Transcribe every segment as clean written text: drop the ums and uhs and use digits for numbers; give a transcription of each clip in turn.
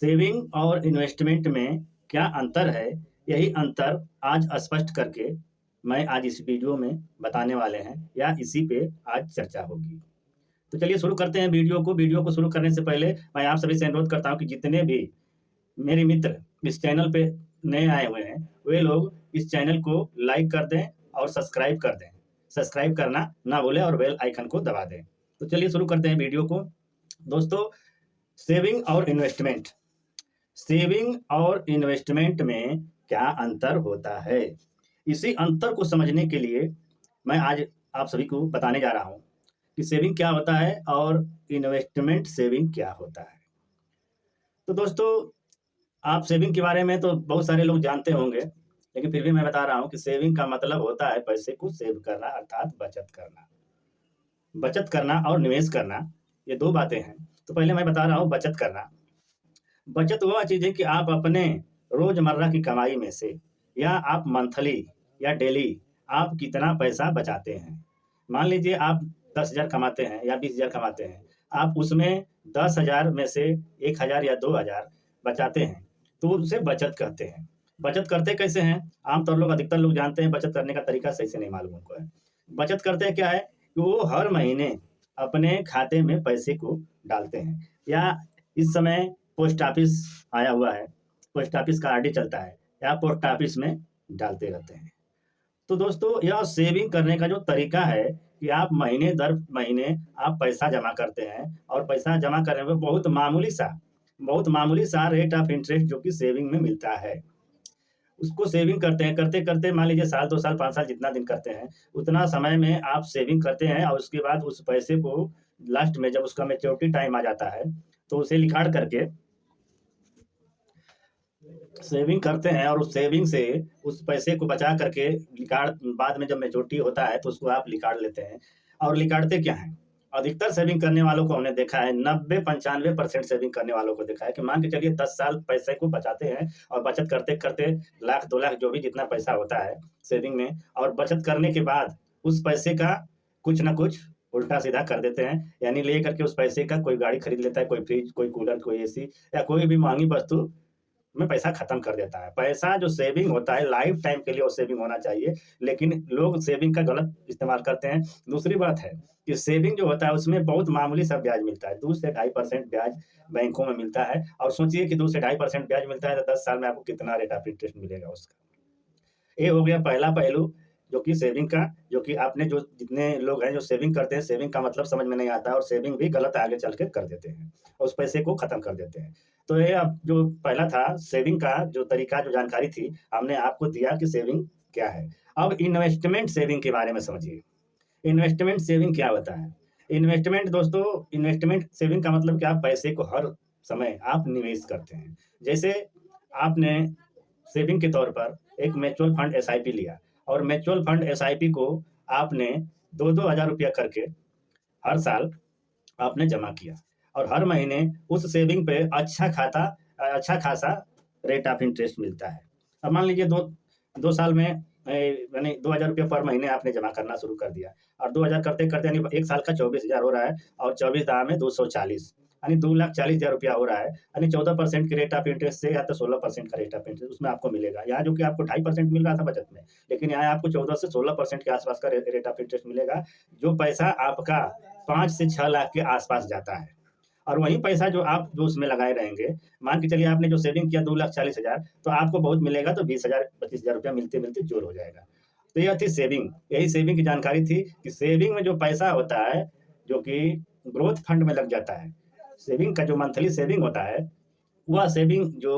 Saving और investment में क्या अंतर है? यही अंतर आज स्पष्ट करके मैं आज इस वीडियो में बताने वाले हैं या इसी पे आज चर्चा होगी। तो चलिए शुरू करते हैं वीडियो को। वीडियो को शुरू करने से पहले मैं आप सभी से अनुरोध करता हूँ कि जितने भी मेरे मित्र इस चैनल पे नए आए हुए हैं, वे लोग इस चैनल को लाइक कर दें और सब्सक्राइब कर दें। सब्सक्राइब करना ना भूलें और बेल आइकन को दबा दें। तो चलिए शुरू करते हैं वीडियो को। दोस्तों, सेविंग और इन्वेस्टमेंट सेविंग और इन्वेस्टमेंट में क्या अंतर होता है? इसी अंतर को समझने के लिए मैं आज आप सभी को बताने जा रहा हूँ कि सेविंग क्या होता है और इन्वेस्टमेंट सेविंग क्या होता है। तो दोस्तों, आप सेविंग के बारे में तो बहुत सारे लोग जानते होंगे, लेकिन फिर भी मैं बता रहा हूँ कि सेविंग का मतलब होता है पैसे को सेव करना अर्थात बचत करना। बचत करना और निवेश करना, ये 2 बातें हैं। तो पहले मैं बता रहा हूँ बचत करना। बचत वह चीज़ है कि आप अपने रोज़मर्रा की कमाई में से या आप मंथली या डेली आप कितना पैसा बचाते हैं। मान लीजिए आप 10,000 कमाते हैं या 20,000 कमाते हैं। आप उसमें 10,000 में से 1,000 या 2,000 बचाते हैं, तो उसे बचत कहते हैं। बचत करते कैसे हैं? आमतौर लोग अधिकतर लोग जानते हैं, बचत करने का तरीका सही से नहीं मालूम उनको है। बचत करते हैं क्या है कि वो हर महीने अपने खाते में पैसे को डालते हैं या इस समय पोस्ट ऑफिस आया हुआ है, पोस्ट ऑफिस का आरडी चलता है या पोस्ट ऑफिस में डालते रहते हैं। तो दोस्तों, यह सेविंग करने का जो तरीका है कि आप महीने दर महीने आप पैसा जमा करते हैं और पैसा जमा करने में बहुत मामूली सा रेट ऑफ इंटरेस्ट जो कि सेविंग में मिलता है। उसको सेविंग करते हैं, करते-करते मान लीजिए साल, 2 साल, 5 साल जितना दिन करते हैं, उतना समय में आप सेविंग करते हैं और उसके बाद उस पैसे को लास्ट में जब उसका मैच्योरिटी टाइम आ जाता है, तो उसे लिखाड़ करके सेविंग करते हैं और उस सेविंग से उस पैसे को बचा करके लिकाड़ बाद में जब मैच्योरिटी होता है तो उसको आप लिकाड़ लेते हैं। और लिकाड़ते क्या हैं? अधिकतर सेविंग करने वालों को हमने देखा है 90-95% सेविंग करने वालों को देखा है कि मान के चलिए 10 साल पैसे को बचाते हैं और बचत करते-करते लाख 2 लाख जो भी जितना पैसा होता है सेविंग में और बचत करने के बाद उस पैसे का कुछ न कुछ उल्टा-सीधा कर देते हैं। यानी ले करके उस पैसे का कोई गाड़ी खरीद लेता है, कोई फ्रिज, कोई कूलर, कोई एसी या कोई भी महँगी वस्तु में पैसा खत्म कर देता है। पैसा जो सेविंग होता है लाइफ टाइम के लिए वो सेविंग होना चाहिए, लेकिन लोग सेविंग का गलत इस्तेमाल करते हैं। दूसरी बात है कि सेविंग जो होता है उसमें बहुत मामूली सा ब्याज मिलता है, 2 से ढाई परसेंट ब्याज बैंकों में मिलता है और सोचिए कि 2 से ढाई परसेंट ब्याज मिलता है तो 10 साल में आपको कितना रेट ऑफ इंटरेस्ट मिलेगा उसका। ये हो गया पहला पहलू जो कि सेविंग का, जो कि आपने जो जितने लोग हैं जो सेविंग करते हैं, सेविंग का मतलब समझ में नहीं आता और सेविंग भी गलत आगे चल के कर देते हैं और उस पैसे को खत्म कर देते हैं। तो ये अब जो पहला था सेविंग का जो तरीका जो जानकारी थी, हमने आपको दिया कि सेविंग क्या है। अब इन्वेस्टमेंट सेविंग के बारे में समझिए। इन्वेस्टमेंट सेविंग क्या होता है? इन्वेस्टमेंट दोस्तों, इन्वेस्टमेंट सेविंग का मतलब कि आप पैसे को हर समय आप निवेश करते हैं। जैसे आपने सेविंग के तौर पर एक म्यूचुअल फंड एसआईपी लिया और म्यूचुअल फंड एसआईपी को आपने 2-2 हज़ार रुपया करके हर साल आपने जमा किया और हर महीने उस सेविंग पे अच्छा खासा रेट ऑफ इंटरेस्ट मिलता है। अब मान लीजिए 2 साल में यानी 2,000 रुपया पर महीने आपने जमा करना शुरू कर दिया और 2,000 करते-करते यानी 1 साल का 24,000 हो रहा है और 24 दाह में 240 यानी 2,40,000 रुपया हो रहा है। यानी 14% के रेट ऑफ इंटरेस्ट से या तो 16% का रेट ऑफ इंटरेस्ट उसमें आपको मिलेगा। यहाँ जो कि आपको 2.5% मिल रहा था बचत में, लेकिन यहाँ आपको 14 से 16% के आसपास का रेट ऑफ इंटरेस्ट मिलेगा, जो पैसा आपका 5 से 6 लाख के आसपास जाता है। और वही पैसा जो उसमें लगाए रहेंगे, मान के चलिए आपने जो सेविंग किया 2,40,000 तो आपको बहुत मिलेगा तो 20,000 25,000 रुपया मिलते-मिलते जोड़ हो जाएगा। तो यह थी सेविंग, यही सेविंग की जानकारी थी कि सेविंग में जो पैसा होता है, जो कि ग्रोथ फंड में लग जाता है। सेविंग का जो मंथली सेविंग होता है, वह सेविंग जो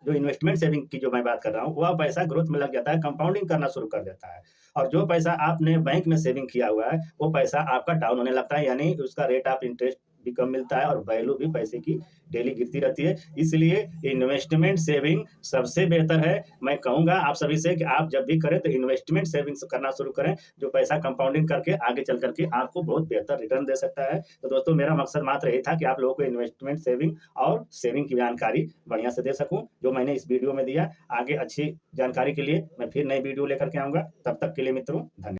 जो इन्वेस्टमेंट सेविंग की जो मैं बात कर रहा हूँ, वह पैसा ग्रोथ में लग जाता है, कंपाउंडिंग करना शुरू कर देता है। और जो पैसा आपने बैंक में सेविंग किया हुआ है, वो पैसा आपका डाउन होने लगता है, यानी उसका रेट ऑफ इंटरेस्ट भी कम मिलता है और वैल्यू भी पैसे की डेली गिरती रहती है। इसलिए इन्वेस्टमेंट सेविंग सबसे बेहतर है। मैं कहूँगा आप सभी से कि आप जब भी करें तो इन्वेस्टमेंट सेविंग्स करना शुरू करें, जो पैसा कंपाउंडिंग करके आगे चल करके आपको बहुत बेहतर रिटर्न दे सकता है। तो दोस्तों, मेरा मकसद मात्र यही था कि आप लोगों को इन्वेस्टमेंट सेविंग और सेविंग की जानकारी बढ़िया से दे सकूँ, जो मैंने इस वीडियो में दिया। आगे अच्छी जानकारी के लिए मैं फिर नई वीडियो लेकर के आऊँगा। तब तक के लिए मित्रों, धन्यवाद।